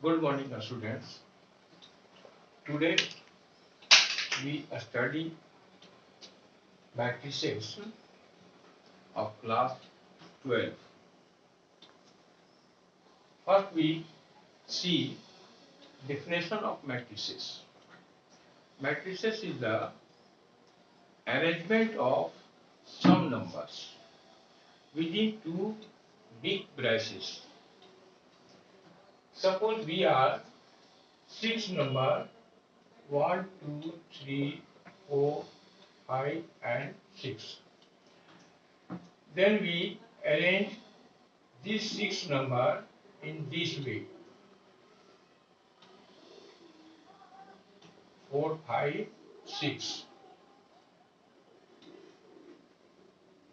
Good morning, students. Today we study matrices of class 12. First, we see definition of matrices. Matrices is the arrangement of some numbers within two big braces. Suppose we are six number 1, 2, 3, 4, 5 and 6. Then we arrange these six number in this way: 4, 5, 6.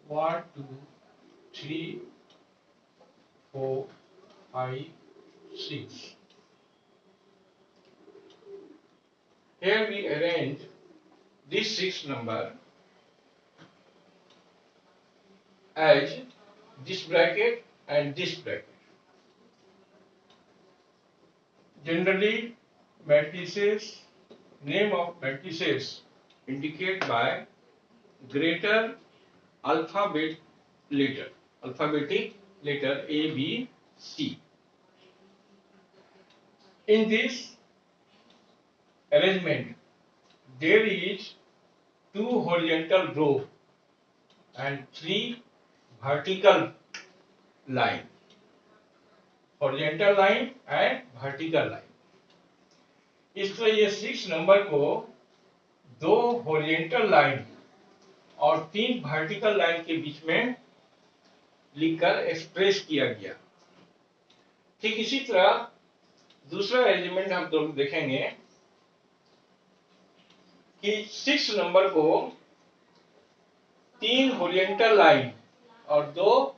1, 2, 3, 4, 5, 6. Here we arrange this six number as this bracket and this bracket. Generally, matrices, name of matrices indicate by greater alphabetic letter A, B, C. In this arrangement, there is two horizontal row and three vertical line, horizontal line and vertical line. इसलिए ये six number को दो horizontal line और तीन vertical line के बीच में लिखकर express किया गया। ठीक इसी तरह दूसरा अरेंजमेंट हम दोनों देखेंगे कि सिक्स नंबर को तीन होरिजेंटल लाइन और दो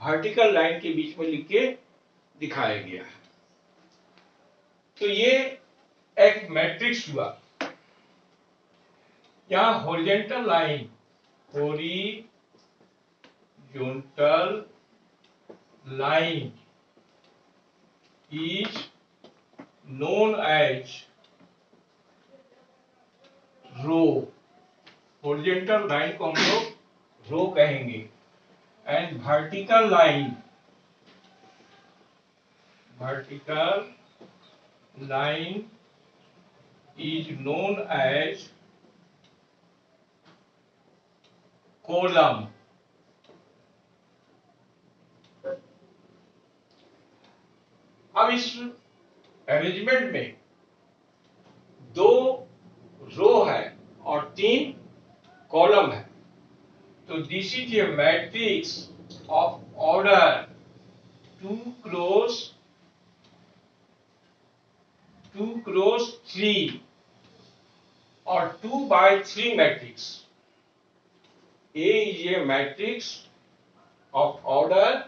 वर्टिकल लाइन के बीच में लिख के दिखाया गया है। तो ये एक मैट्रिक्स हुआ। यहाँ horizontal line, horizontal line is known as row. Horizontal line को हम लोग रो कहेंगे and vertical line is known as column. अब इस अरेंजमेंट में दो रो है और तीन कॉलम है, तो this is a matrix of order 2 cross 3 or 2 by 3 matrix. A is a matrix of order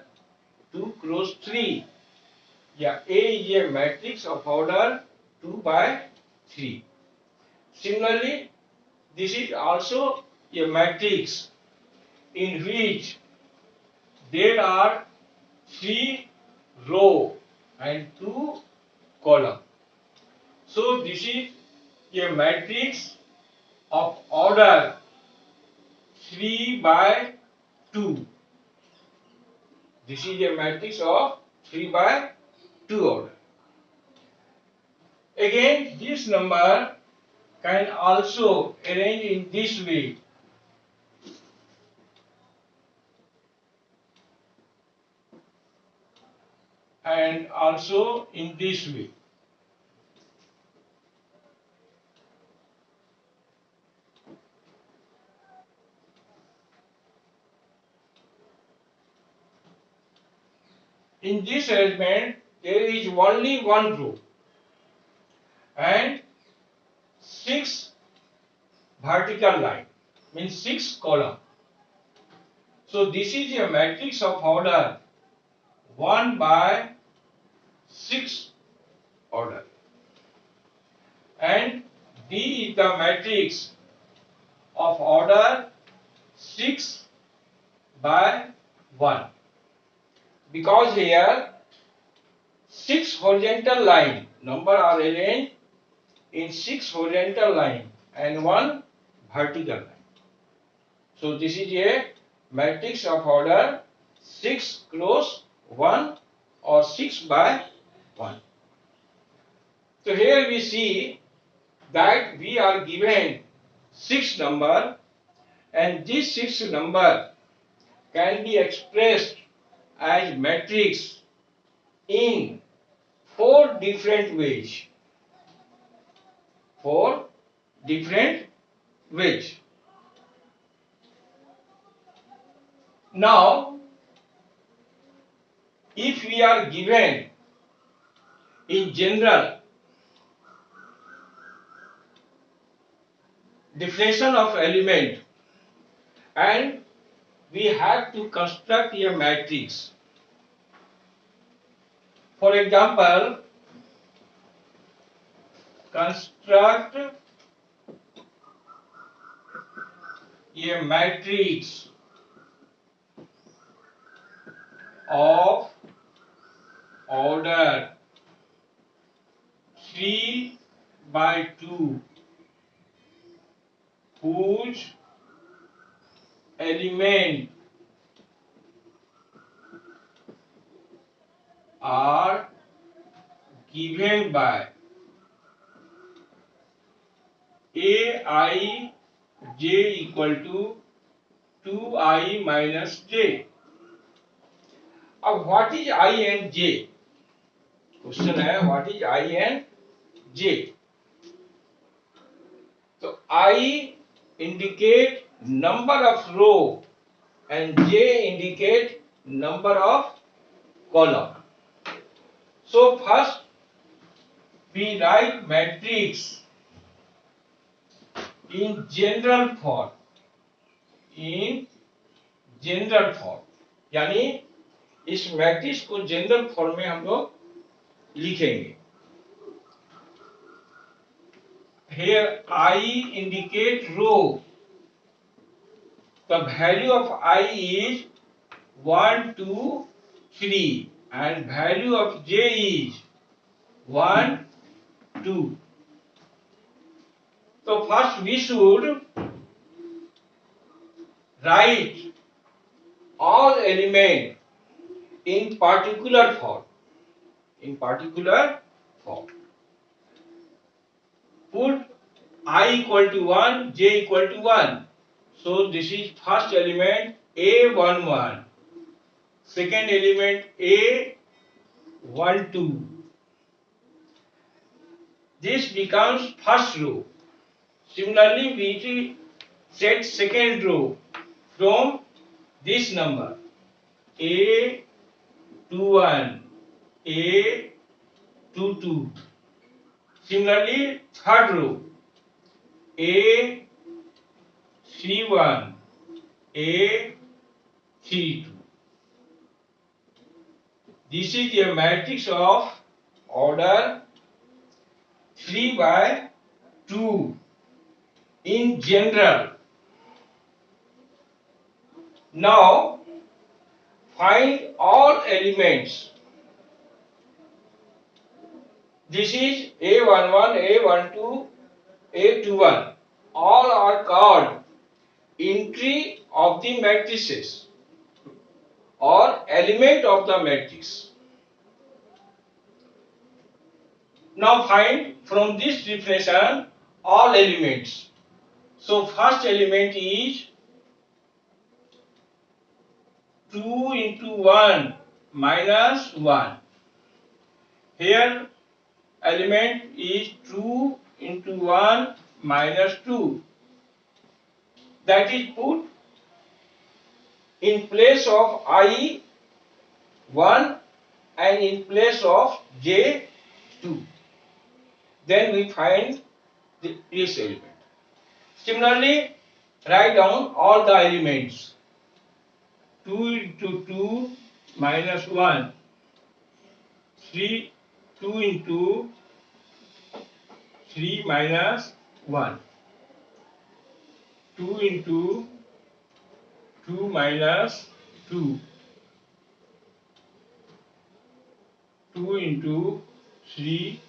2 cross 3. Yeah, A is a matrix of order 2 by 3. Similarly, this is also a matrix in which there are 3 row and 2 column. So this is a matrix of order 3 by 2. This is a matrix of 3 by 2 order. Again, this number can also arrange in this way. And also in this way. In this arrangement, there is only one row and 6 vertical line, means 6 column. So this is a matrix of order 1 by 6 order, and D is the matrix of order 6 by 1, because here 6 horizontal line. Number are arranged in 6 horizontal line and 1 vertical line. So this is a matrix of order 6 cross 1 or 6 by 1. So here we see that we are given 6 number, and this 6 number can be expressed as matrix in 4 different ways. 4 different ways. Now, if we are given in general definition of element and we have to construct a matrix. For example, construct a matrix of order 3 by 2 whose element are given by Aij equal to 2i minus j. अब what is I and j? Question है what is I and j? So I indicate number of row and j indicate number of column. So first we write matrix in general form. In general form यानी इस matrix को general form में हम लोग लिखेंगे. Here I indicate row. The value of I is 1, 2, 3 and value of j is 1, 2. So first we should write all element in particular form. In particular form. Put I equal to 1, j equal to 1. So this is first element A11. Second element A12. This becomes first row. Similarly, we set second row from this number A21, A22. Similarly, third row A31, A32. This is a matrix of order 3 by 2 in general. Now find all elements. This is A11, A12, A21. All are called entry of the matrices or element of the matrix. Now find from this definition all elements. So first element is 2 into 1 minus 1. Here element is 2 into 1 minus 2. That is put in place of I 1 and in place of j 2. Then we find this element. Similarly, write down all the elements. 2 into 2 minus 1. 2 into 3 minus 1. 2 into 2 minus 2. 2 into 3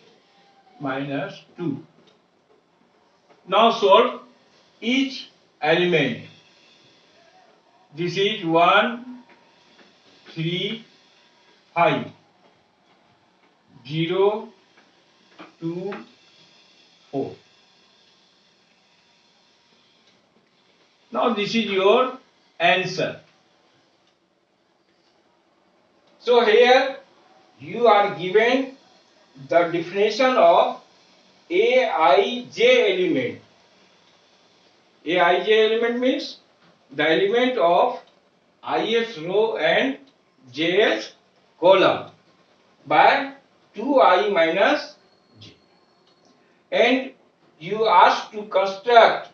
minus 2. Now solve each element. This is 1, 3, 5, 0, 2, 4. Now this is your answer. So here you are given the definition of Aij element. Aij element means the element of ith row and jth column by 2I minus j. And you asked to construct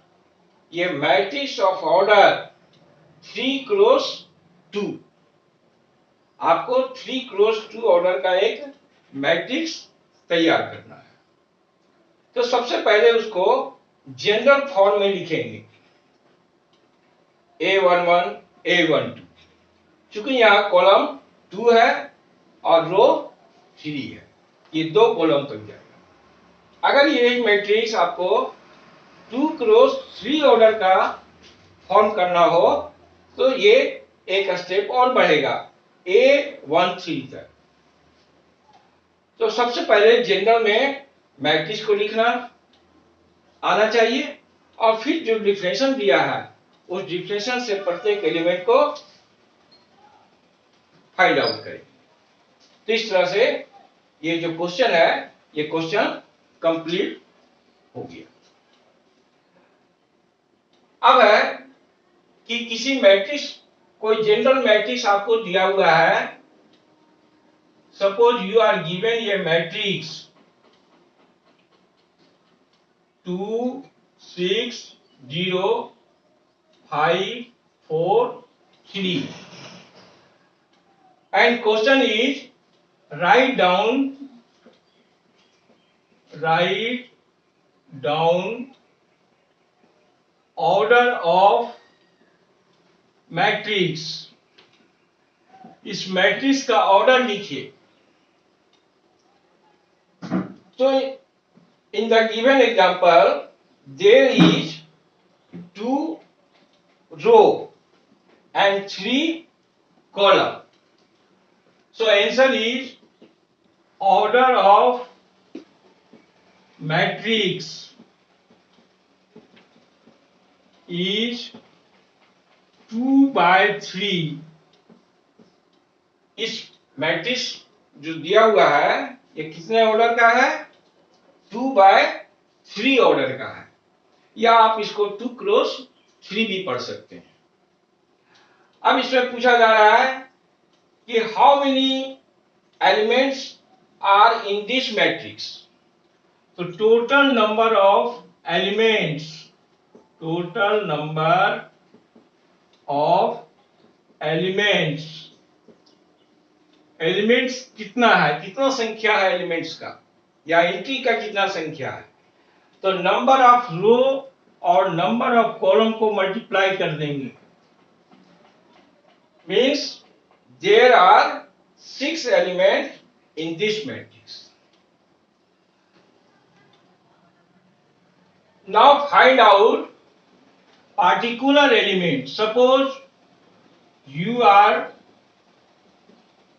a matrix of order 3 cross 2. आपको 3 cross 2 order का एक matrix तैयार करना है। तो सबसे पहले उसको जनरल फॉर्म में लिखेंगे A11 A12, चूंकि यहाँ कॉलम 2 है और रो 3 है, ये 2 कॉलम तक जाएगा। अगर ये एक मैट्रिक्स आपको 2 क्रॉस 3 ऑर्डर का फॉर्म करना हो तो ये एक स्टेप और बढ़ेगा A13 तक। तो सबसे पहले जनरल में मैट्रिक्स को लिखना आना चाहिए और फिर जो डिफरेंशियल दिया है उस डिफरेंशियल से प्रत्येक एलिमेंट को फाइंड आउट करें। तो इस तरह से ये जो क्वेश्चन है ये क्वेश्चन कंप्लीट हो गया। अब है कि किसी मैट्रिक्स, कोई जनरल मैट्रिक्स आपको दिया हुआ है। सपोज यू आर गिवन ये matrix 2 6 0 5 4 3 and question is write down order of matrix. इस मैट्रिक्स का ऑर्डर लिखिए। तो in the given example there is 2 row and 3 column. So answer is order of matrix is 2/3। इस matrix जो दिया हुआ है ये कितने ऑर्डर का है? 2/3 ऑर्डर का है, या आप इसको 2 क्रॉस 3 भी पढ़ सकते हैं। अब इसमें पूछा जा रहा है कि how many elements are in this matrix. तो total number of elements, total number of elements, elements कितना है, कितना संख्या है एलिमेंट्स का, या एंट्री का कितना संख्या है। तो नंबर ऑफ रो और नंबर ऑफ कॉलम को मल्टीप्लाई कर देंगे। Means there are 6 element in this matrix. Now find out particular element. Suppose you are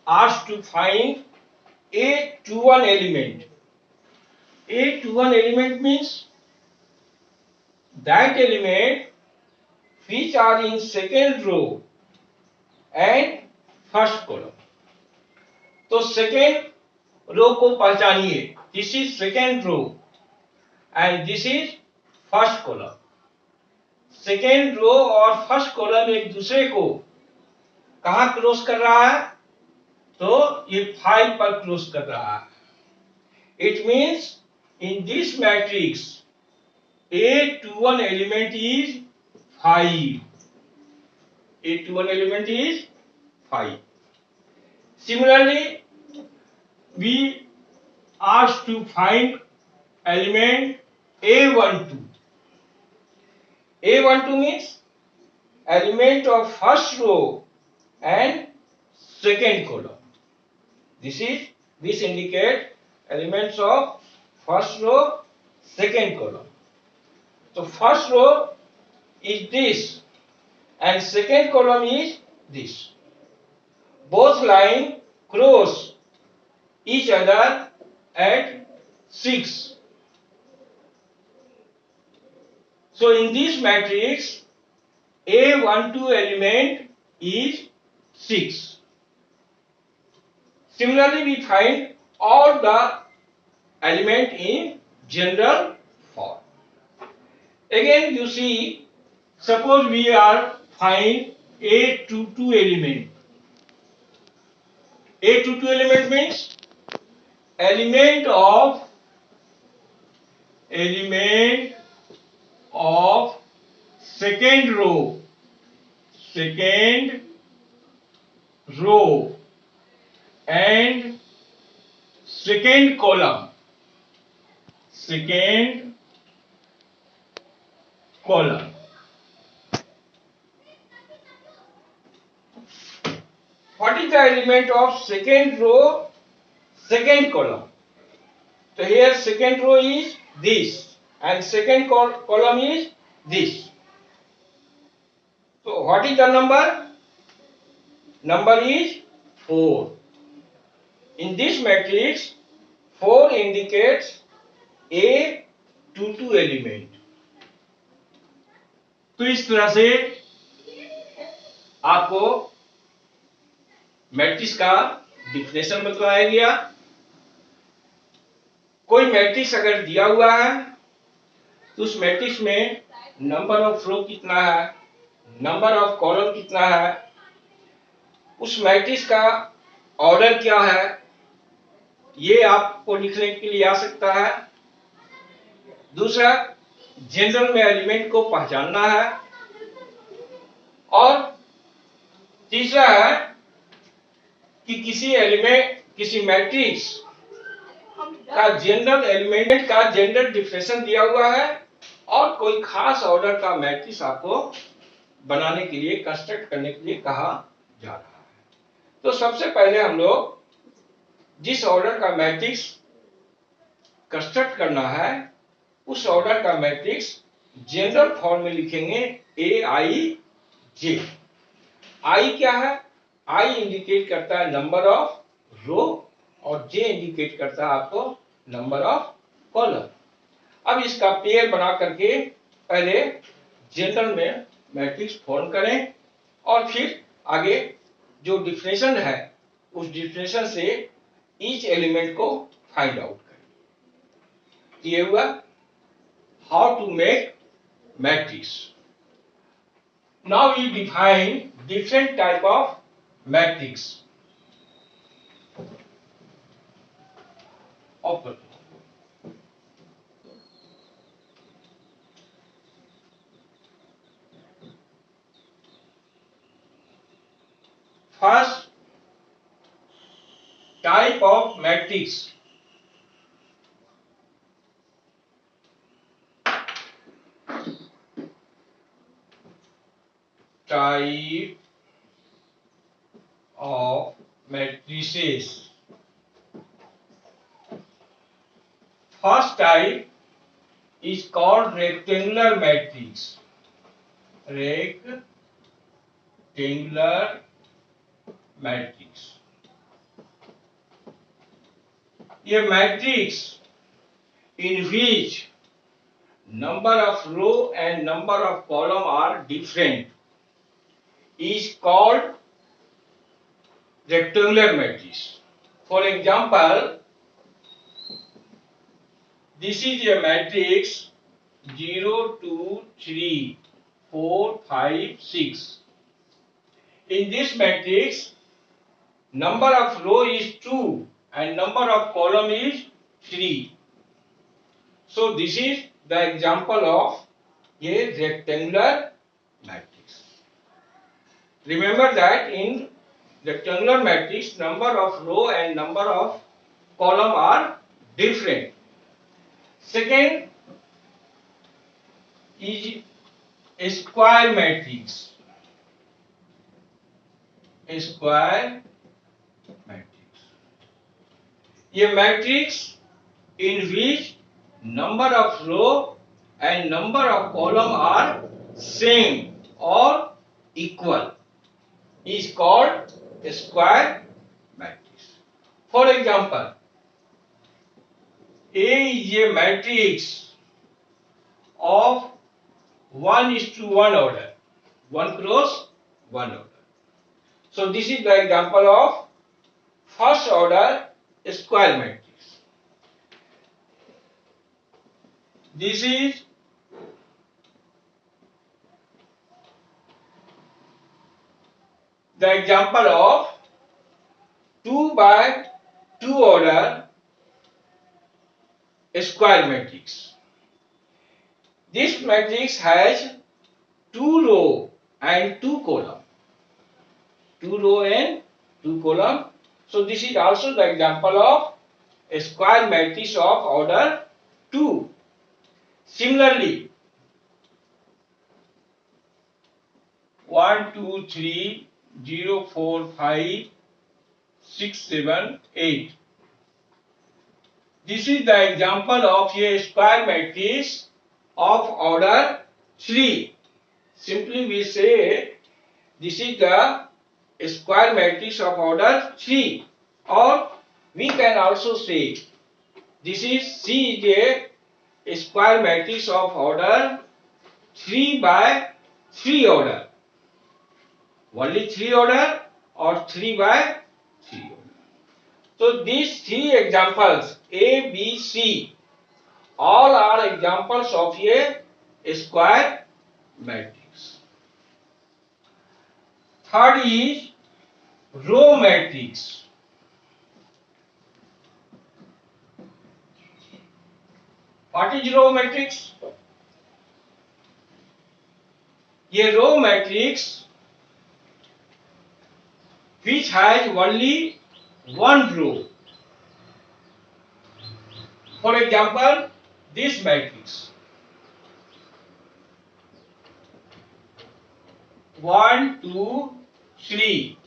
asked to find A21 element. A21 element means that element which are in second row and first column. तो second row को पहचानिए। This is second row and this is first column. Second row और first column एक दूसरे को कहां cross कर रहा है? तो ये 5 पर क्रॉस कर रहा है। It means in this matrix A21 element is 5। A21 element is 5। Similarly we asked to find element A12। A12 means element of first row and second column. This is This indicate elements of first row, second column. So first row is this and second column is this. Both line cross each other at 6. So in this matrix, A12 element is 6. Similarly, we find all the element in general form. Again, you see, suppose we are find A22 element. A22 element means element of second row and second column. What is the element of second row, second column? So here second row is this and second column is this. So what is the number? Number is 4. In this matrix, 4 indicates A22 element. तो इस तरह से आपको matrix का definition बतलाया गया। कोई matrix अगर दिया हुआ है तो उस मैट्रिक्स में नंबर ऑफ रो कितना है, नंबर ऑफ कॉलम कितना है, उस मैट्रिक्स का ऑर्डर क्या है, ये आपको लिखने के लिए आ सकता है। दूसरा, जनरल में एलिमेंट को पहचानना है। और तीसरा है कि किसी मैट्रिक्स का जनरल एलिमेंट का जनरल डिफिनेशन दिया हुआ है और कोई खास ऑर्डर का मैट्रिक्स आपको बनाने के लिए, कंस्ट्रक्ट करने के लिए कहा जा रहा है। तो सबसे पहले हम लोग जिस ऑर्डर का मैट्रिक्स कंस्ट्रक्ट करना है उस ऑर्डर का मैट्रिक्स जनरल फॉर्म में लिखेंगे ए आई जे। आई क्या है? आई इंडिकेट करता है नंबर ऑफ रो और जे इंडिकेट करता है आपको नंबर ऑफ कॉलम। अब इसका पेयर बना करके पहले जनरल में मैट्रिक्स फॉर्म करें और फिर आगे जो डिफिनेशन है उस डिफिनेशन से ईच एलिमेंट को फाइंड आउट करें। ये हुआ how to make matrix. Now we define different type of matrix. First type of matrix matrices. First type is called rectangular matrix. Rectangular matrix. A matrix in which number of row and number of column are different is called rectangular matrix. For example, this is a matrix 0, 2, 3, 4, 5, 6. In this matrix, number of row is 2 and number of column is 3. So this is the example of a rectangular matrix. Remember that in rectangular matrix, number of row and number of column are different. Second is a square matrix. A square matrix. ये matrix in which number of row and number of column are same or equal is called a square matrix. For example, A is a matrix of 1:1 order, 1 cross 1 order. So this is the example of first order square matrix. This is the example of 2 by 2 order square matrix. This matrix has 2 row and 2 column. 2 row and 2 column. So this is also the example of a square matrix of order 2. Similarly, 1, 2, 3, 0, 4, 5, 6, 7, 8. This is the example of a square matrix of order 3. Simply we say this is the square matrix of order 3, or we can also say this is C is a square matrix of order 3 by 3 order. Only 3 order or 3 by 3 order. So these 3 examples A, B, C all are examples of a square matrix. Third is row matrix. What is row matrix? A row matrix which has only one row. For example, this matrix 1, 2, 3.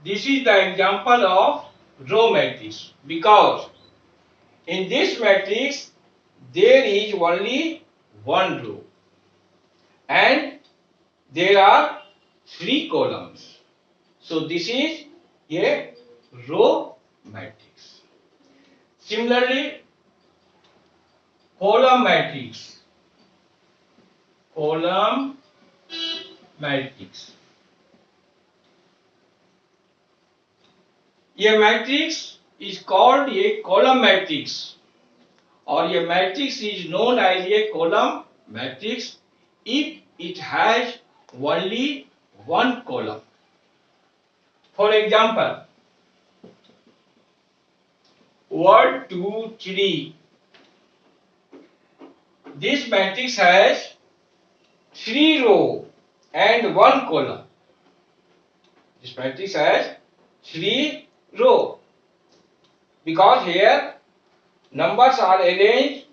This is the example of row matrix because in this matrix there is only one row and there are 3 columns. So this is a row matrix. Similarly, column matrix. Column matrix. A matrix is called a column matrix, or a matrix is known as a column matrix if it has only one column. For example, 1, 2, 3. This matrix has 3 row and 1 column. This matrix has 3 row because here numbers are arranged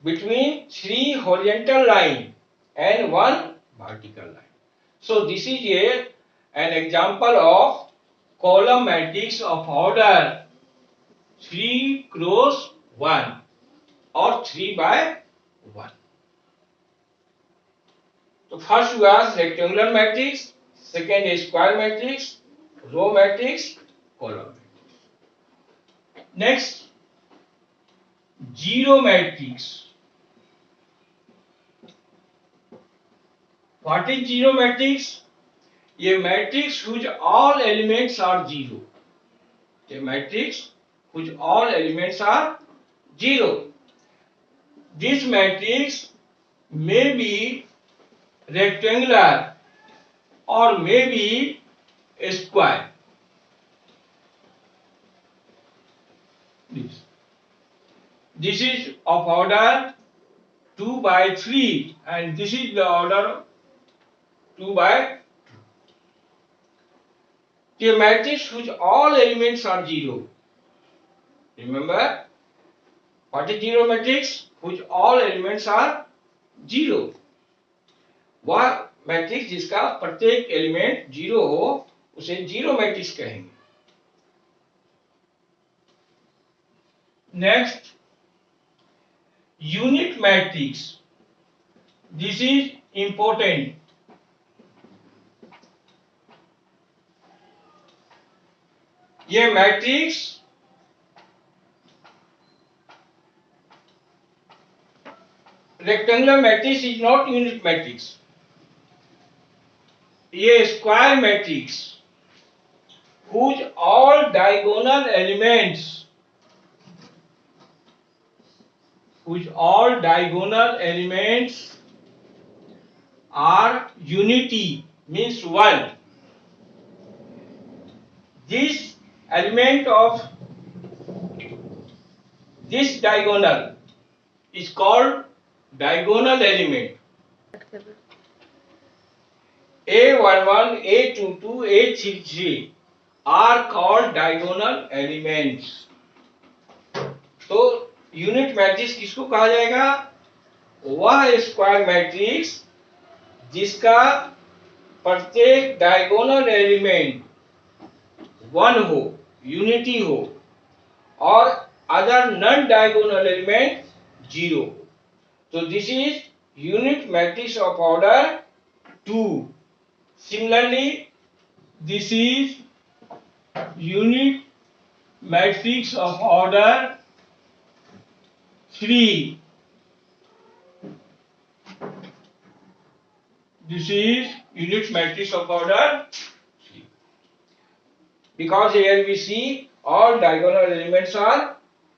between 3 horizontal line and 1 vertical line. So this is an example of column matrix of order 3 cross 1 or 3 by 1. So first was rectangular matrix, second is square matrix, row matrix, column matrix. Next, zero matrix. What is zero matrix? A matrix whose all elements are 0. A matrix whose all elements are 0. This matrix may be rectangular or may be a square. This is of order 2 by 3 and this is the order 2 by 2. A matrix whose all elements are 0. Remember, what is zero matrix? Whose all elements are 0. वह matrix जिसका प्रत्येक element 0 हो उसे zero matrix कहेंगे. Next, unit matrix. This is important. ये matrix rectangular matrix is not unit matrix. ये square matrix whose all diagonal elements are unity, means one. This element of this diagonal is called diagonal element. A11, A22, A33 are called diagonal elements. तो unit matrix किसको कहा जाएगा? वह square matrix जिसका प्रत्येक diagonal element one हो, unity हो, और other non diagonal element zero हो. तो this is unit matrix of order 2. Similarly, this is unit matrix of order 3. This is unit matrix of order 3. Because here we see all diagonal elements are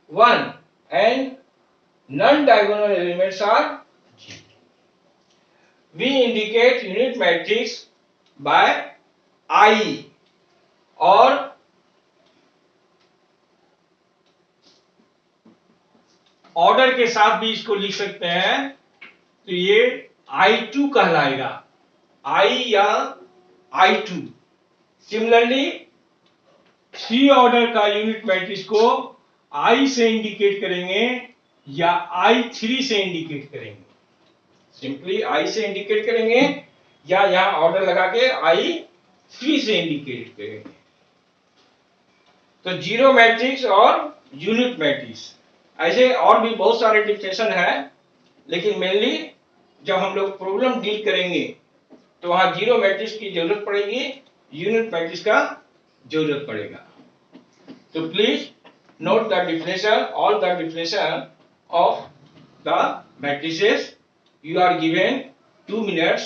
1 and non-diagonal elements are 0. We indicate unit matrix by I और order के साथ भी इसको लिख सकते हैं. तो ये I2 कहलाएगा, I या I2. सिमिलरली 3 ऑर्डर का यूनिट मैट्रिक्स को I से इंडिकेट करेंगे या I3 से इंडिकेट करेंगे. सिंपली I से इंडिकेट करेंगे या यहां ऑर्डर लगा के I3 से इंडिकेट करेंगे. तो जीरो मैट्रिक्स और यूनिट मैट्रिक्स, ऐसे और भी बहुत सारे डिफिनेशन है, लेकिन मेनली जब हम लोग प्रॉब्लम डील करेंगे तो वहां जीरो मैट्रिक्स की जरूरत पड़ेगी, यूनिट मैट्रिक्स का जरूरत पड़ेगा. तो please note the definition, all the definition of the matrices. You are given 2 minutes.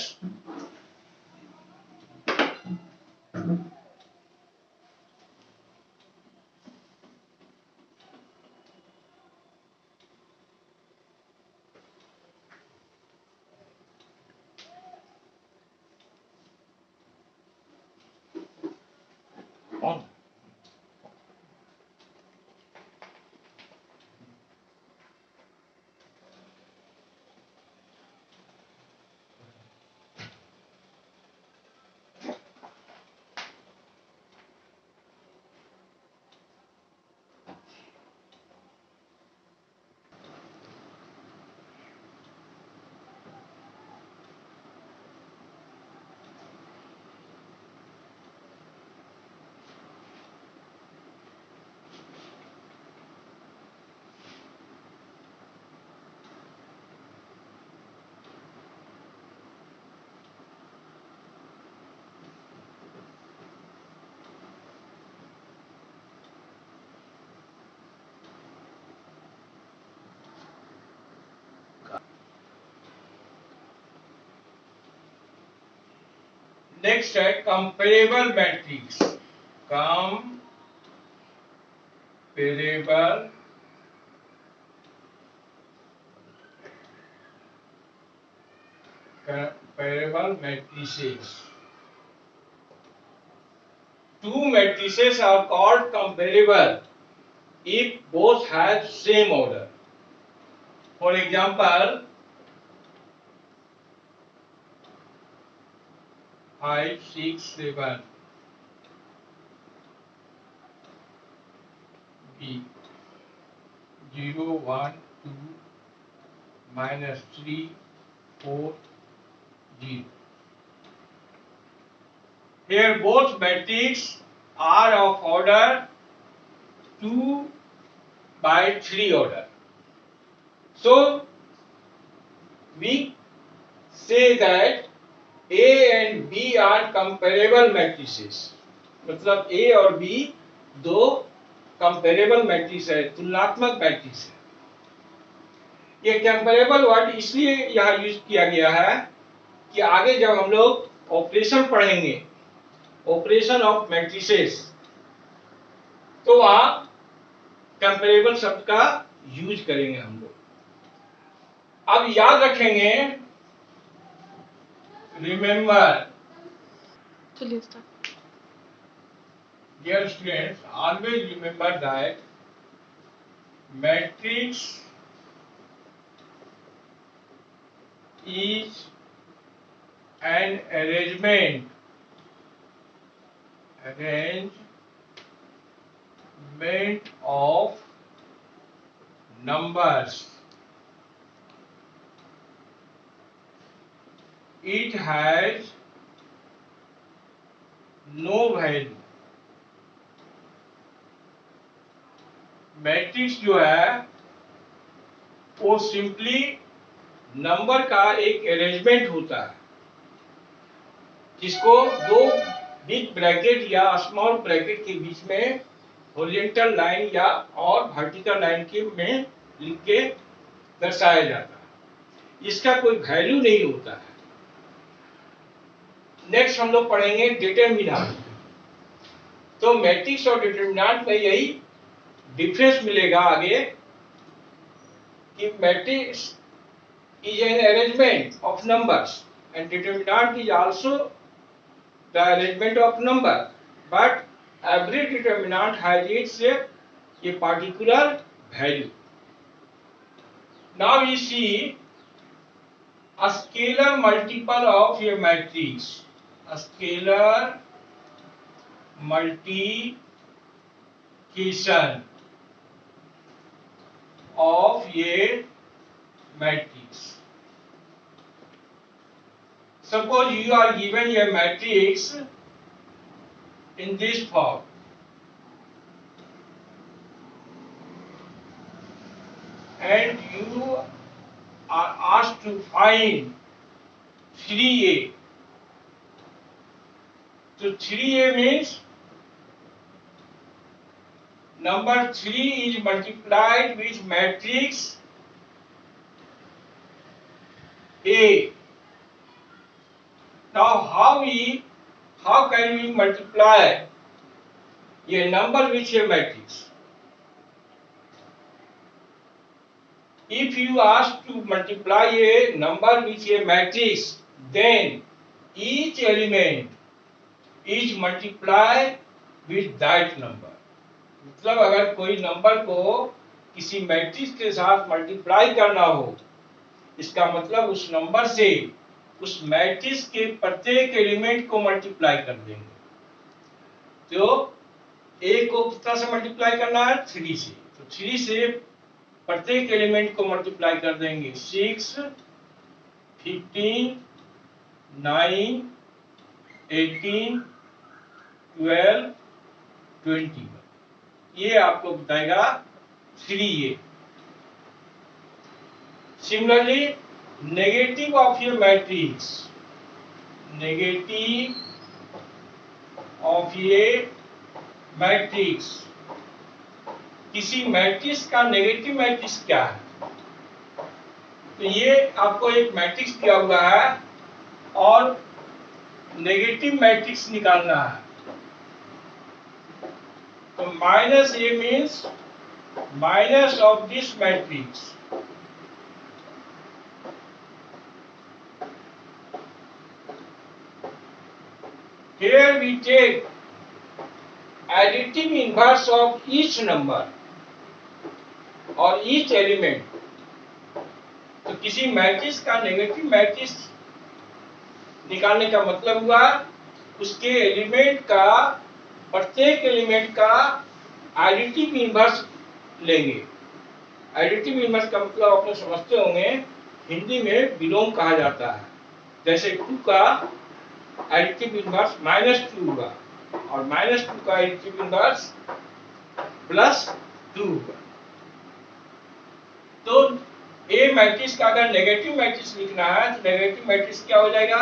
On. Next है comparable matrix. Comparable matrices. Two matrices are called comparable if both have same order. For example, 5, 6, 7. B 0, 1, 2, -3, 4, 0. Here both matrices are of order 2 by 3 order. So we say that A and B are comparable matrices. मतलब A और B दो comparable matrix है, तुलनात्मक matrix है। ये comparable word इसलिए यहाँ use किया गया है कि आगे जब हम लोग ऑपरेशन पढ़ेंगे, ऑपरेशन ऑफ मैट्रिसेस, तो वहां कंपेरेबल शब्द का यूज करेंगे हम लोग। अब याद रखेंगे, remember, dear students, always remember that matrix is an arrangement of numbers. It has no value. Matrix जो है वो सिंपली नंबर का एक अरेंजमेंट होता है, जिसको दो बिग ब्रैकेट या स्मॉल ब्रैकेट के बीच में हॉरिजॉन्टल लाइन या और वर्टिकल लाइन के में लिख के दर्शाया जाता है। इसका कोई वैल्यू नहीं होता है। नेक्स्ट हम लोग पढ़ेंगे डिटरमिनेंट। तो मैट्रिक्स और डिटरमिनेंट में यही डिफरेंस मिलेगा आगे कि matrix is an arrangement of numbers and determinant is also the arrangement of number, but every determinant has its a particular value. Now we see a scalar multiple of a matrix. A scalar multiplication of a matrix. Suppose you are given a matrix in this form. And you are asked to find 3A. So 3A means number 3 is multiplied with matrix A. Now how can we multiply a number with a matrix? If you ask to multiply a number with a matrix, then each element is multiplied with that number. मतलब अगर कोई number को किसी matrix के साथ multiply करना हो, इसका मतलब उस नंबर से उस मैट्रिक्स के प्रत्येक एलिमेंट को मल्टीप्लाई कर देंगे। तो ए को कितना से मल्टीप्लाई करना है? 3 से। तो 3 से प्रत्येक एलिमेंट को मल्टीप्लाई कर देंगे 6, 15, 9, 18, 12, 21। ये आपको बताएगा 3A। Similarly, negative of a matrix, negative of a matrix, किसी मैट्रिक्स का नेगेटिव मैट्रिक्स क्या है? तो ये आपको एक मैट्रिक्स दिया हुआ है और नेगेटिव मैट्रिक्स निकालना है। तो minus A means minus of this matrix. Here we take additive inverse of each number और each element। तो किसी मैट्रिक्स का नेगेटिव मैट्रिक्स निकालने का मतलब हुआ उसके एलिमेंट का, प्रत्येक एलिमेंट का एडिटिव इनवर्स लेंगे। एडिटिव इनवर्स का मतलब आपने समझते होंगे, हिंदी में विलोम कहा जाता है। जैसे 2 का एडिटिव इनवर्स -2 होगा और -2 का एडिटिव इनवर्स +2 होगा। तो ए मैट्रिक्स का अगर नेगेटिव मैट्रिक्स लिखना है तो नेगेटिव मैट्रिक्स क्या हो जाएगा,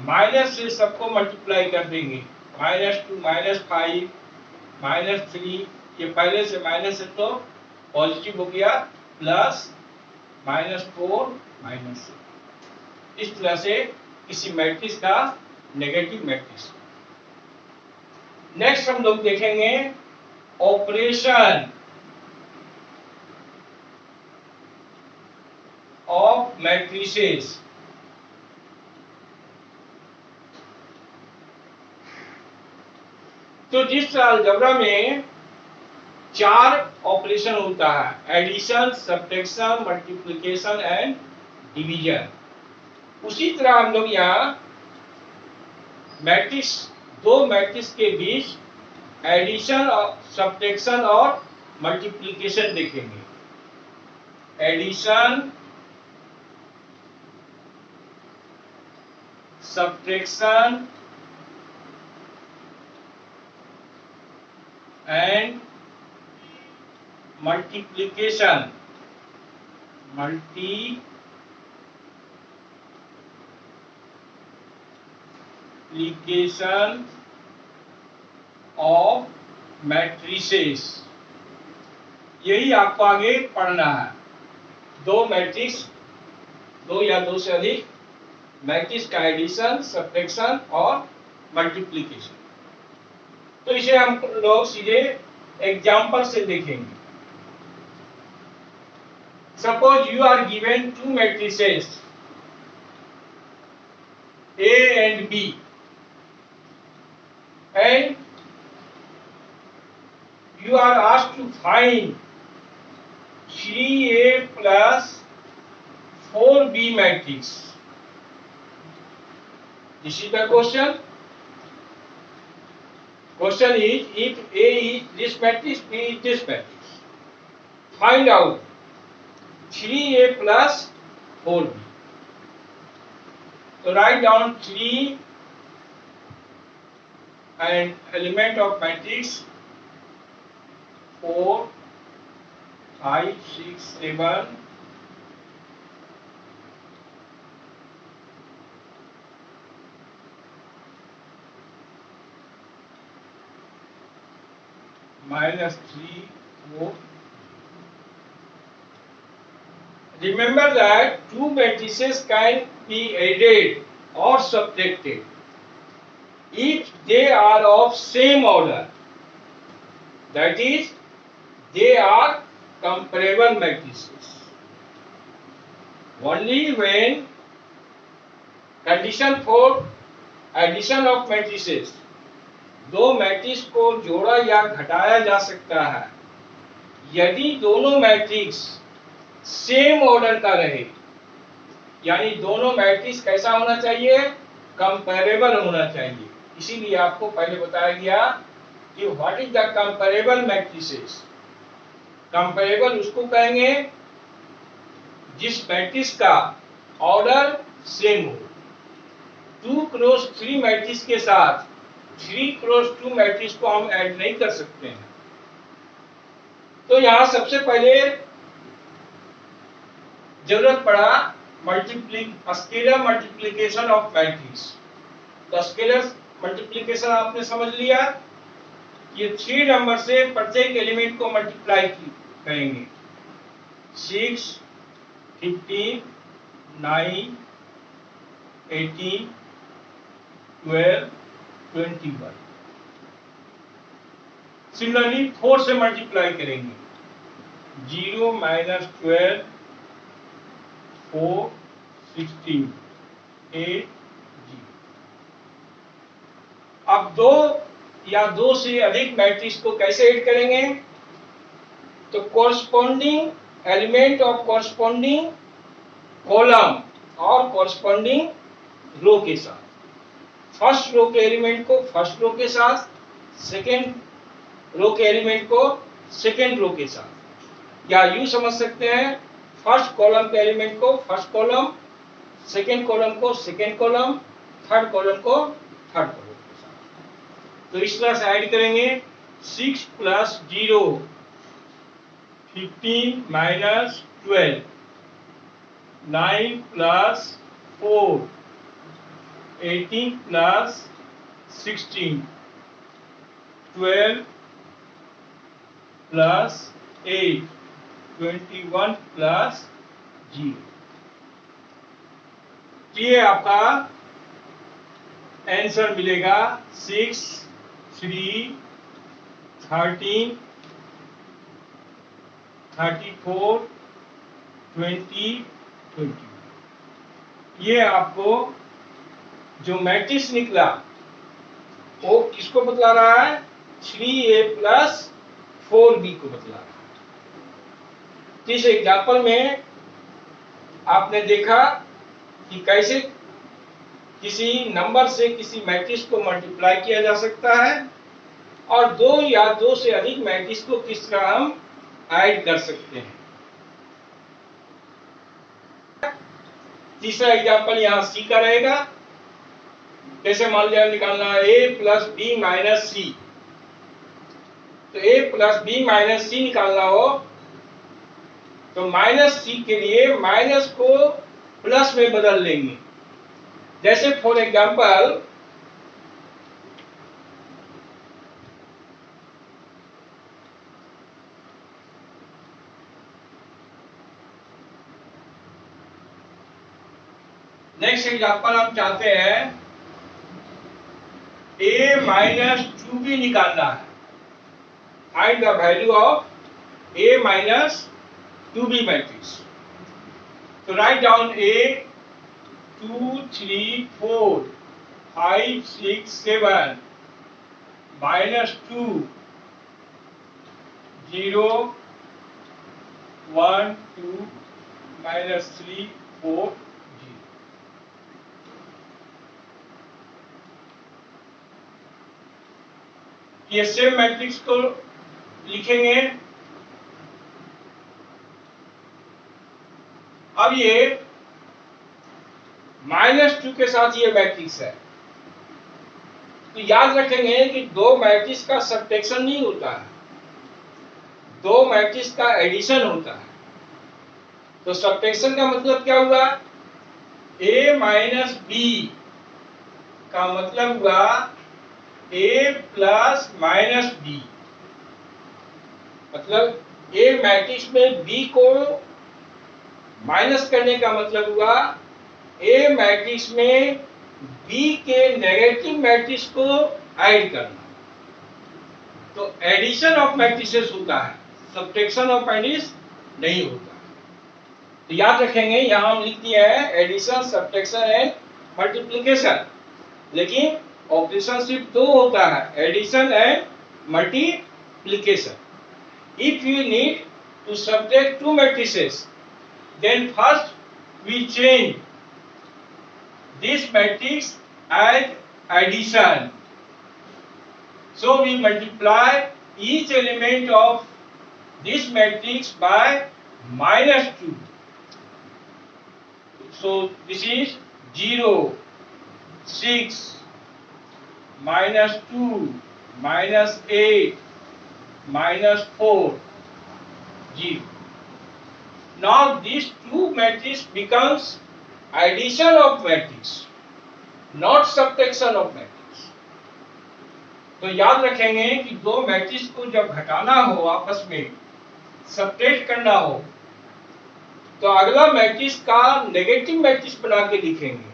माइनस से सबको मल्टीप्लाई कर देंगे, -2 -5 -3, ये पहले से माइनस है तो पॉजिटिव हो गया, प्लस -4 -6। इस तरह से किसी मैट्रिक्स का नेगेटिव मैट्रिक्स। नेक्स्ट हम लोग देखेंगे ऑपरेशन ऑफ मैट्रिसेस। तो जिस अलजेब्रा में 4 ऑपरेशन होता है, addition, subtraction, multiplication and division, उसी तरह हम लोग यहाँ मैट्रिक्स, 2 मैट्रिक्स के बीच एडिशन, सब्ट्रैक्शन और मल्टीप्लिकेशन देखेंगे। Addition, subtraction and multiplication of matrices, यही आपको आगे पढ़ना है। 2 मैट्रिक्स, 2 या 2 से अधिक मैट्रिक्स का एडिशन, सब्ट्रैक्शन और मल्टीप्लिकेशन। तो इसे हम लोग सीधे एग्जाम्पल से देखेंगे। Suppose you are given 2 matrices A and B, and you are asked to find 3A plus 4B matrix. This is the question. Question is, if A is this matrix, B is this matrix, find out 3A plus 4B. So write down 3 and element of matrix 4, 5, 6, 7, -3, 4. Remember that 2 matrices can be added or subtracted if they are of same order, that is, they are comparable matrices. Only when condition for addition of matrices, 2 matrix को जोड़ा या घटाया जा सकता है यदि दोनों matrix same order का रहे, यानी दोनों मैट्रिक्स कैसा होना चाहिए, कंपैरेबल होना चाहिए। इसीलिए आपको पहले बताया गया कि what is the comparable matrices. Comparable उसको कहेंगे जिस मैट्रिक्स का ऑर्डर सेम हो। 2 क्रॉस 3 मैट्रिक्स के साथ 3 क्रॉस 2 मैट्रिक्स को हम ऐड नहीं कर सकते हैं। तो यहां सबसे पहले जरूरत पड़ा स्केलर मल्टीप्लिकेशन ऑफ मैट्रिक्स। तो स्केलर मल्टीप्लिकेशन आपने समझ लिया, ये 3 नंबर से प्रत्येक एलिमेंट को मल्टीप्लाई करेंगे। 6, 15, 9, 18, 12, 21। सिमिलरली 4 से मल्टीप्लाई करेंगे। 0, -12, 4, 16, 8, 0। अब 2 या 2 से अधिक मैट्रिक्स को कैसे ऐड करेंगे, तो corresponding element of corresponding column और कोरस्पॉन्डिंग रो के साथ, फर्स्ट रो के एलिमेंट को फर्स्ट रो के साथ, सेकेंड रो के एलिमेंट को सेकेंड रो के साथ, या यूं समझ सकते हैं फर्स्ट कॉलम के एलिमेंट को फर्स्ट कॉलम, सेकेंड कॉलम को सेकेंड कॉलम, थर्ड कॉलम को थर्ड कॉलम के साथ। तो इस तरह से ऐड करेंगे। 6 + 0, 15 minus 12, 9 plus 4, 18 plus 16, 12 plus 8, 21 plus 0। ये आपका आंसर मिलेगा 6, 3, 13, 34, 20, 20। ये आपको जो मैट्रिक्स निकला वो किसको बतला रहा है? 3a प्लस 4b को बतला रहा है। इस एग्जाम्पल में आपने देखा कि कैसे किसी नंबर से किसी मैट्रिक्स को मल्टीप्लाई किया जा सकता है और दो या दो से अधिक मैट्रिक्स को किस तरह हम ऐड कर सकते हैं। तीसरा एग्जाम्पल यहाँ सी का रहेगा। जैसे मान लिया निकालना a प्लस बी माइनस सी, तो a प्लस बी माइनस सी निकालना हो तो माइनस सी के लिए माइनस को प्लस में बदल लेंगे। जैसे फॉर एग्जाम्पल नेक्स्ट एग्जाम्पल हम चाहते हैं a माइनस 2b निकालना है। Find the value of a minus 2b matrix. तो write down a 2, 3, 4, 5, 6, 7 minus 2, 0, 1, 2, minus 3, 4, 0। ये सेम मैट्रिक्स को लिखेंगे। अब ये -2 के साथ ये मैट्रिक्स है, तो याद रखेंगे कि दो मैट्रिक्स का सब्ट्रैक्शन नहीं होता है, दो मैट्रिक्स का एडिशन होता है। तो सब्ट्रैक्शन का मतलब क्या हुआ? a माइनस बी का मतलब हुआ a प्लस माइनस बी, मतलब a मैट्रिक्स में b को माइनस करने का मतलब हुआ a मैट्रिक्स में b के नेगेटिव मैट्रिक्स को ऐड करना। तो एडिशन ऑफ मैट्रिसेस होता है, सब्ट्रैक्शन ऑफ मैट्रिक्स नहीं होता। तो याद रखेंगे यहां हम लिख दिए हैं एडिशन, सब्ट्रैक्शन एंड मल्टीप्लिकेशन, लेकिन ऑपरेशन सिर्फ दो होता है, addition and multiplication. If you need to subtract two matrices, then first we change this matrix as addition. So we multiply each element of this matrix by -2. So this is 0, 6, -2, -8, -4, 0. Now these two matrices becomes addition of matrix, not subtraction of matrix. तो याद रखेंगे कि दो matrix को जब घटाना हो, आपस में सब्ट्रैक्ट करना हो, तो अगला मैट्रिक्स का नेगेटिव मैट्रिक्स बना के लिखेंगे।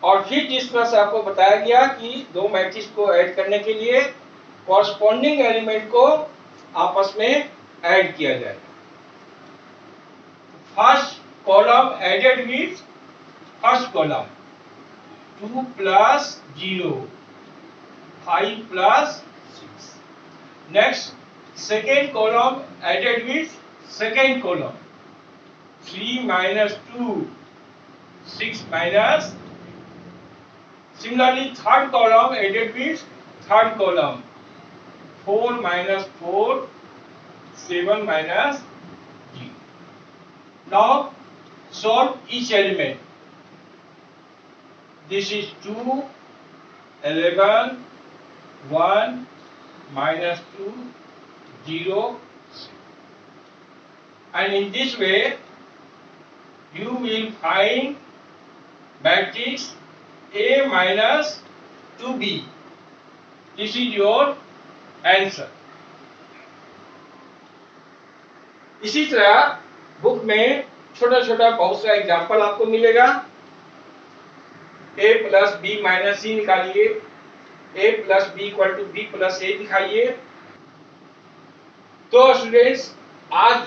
और फिर जिस तरह से आपको बताया गया कि दो मैट्रिक्स को ऐड करने के लिए कॉरस्पॉन्डिंग एलिमेंट को आपस में ऐड किया जाएगा। First column added with first column, 2 plus 0, 5 plus 6. Next, second column added with second column, 3 minus 2, 6 minus. Similarly, third column added with third column, 4 minus 4, 7 minus. Now solve each element. This is 2, 11, 1, -2, 0, 6. and in this way you will find matrix A minus 2B. This is your answer. इसी तरह book में छोटा छोटा बहुत सा example आपको मिलेगा। A plus B minus C निकालिए, A plus B equal to B plus A दिखाइए। तो स्टूडेंट्स, आज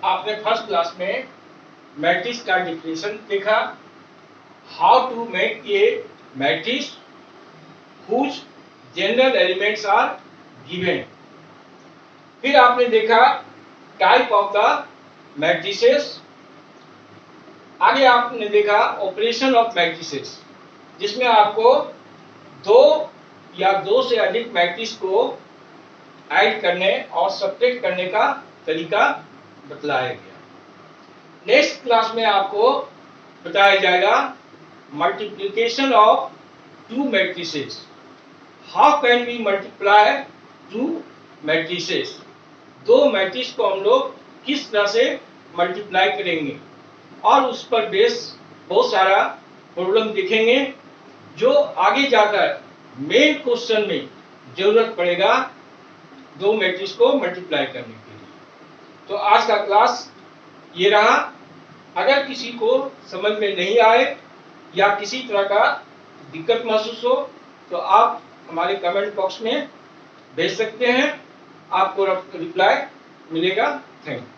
आपने फर्स्ट क्लास में मैट्रिक्स का डिफिनेशन देखा, how to make a matrix whose general elements are given. फिर आपने देखा टाइप ऑफ द मैट्रिसेस। आगे आपने देखा ऑपरेशन ऑफ मैट्रिसेस, जिसमें आपको दो या दो से अधिक मैट्रिक्स को ऐड करने और सब्ट्रैक्ट करने का तरीका बतलाया गया। नेक्स्ट क्लास में आपको बताया जाएगा multiplication of two matrices. How can we multiply two matrices. दो मैट्रिक्स को हम लोग किस तरह से मल्टीप्लाई करेंगे, और उस पर बेस बहुत सारा प्रॉब्लम देखेंगे जो आगे जाकर मेन क्वेश्चन में जरूरत पड़ेगा दो मैट्रिक्स को मल्टीप्लाई करने के लिए। तो आज का क्लास ये रहा। अगर किसी को समझ में नहीं आए या किसी तरह का दिक्कत महसूस हो तो आप हमारे कमेंट बॉक्स में भेज सकते हैं, आपको रिप्लाई मिलेगा। Thank you.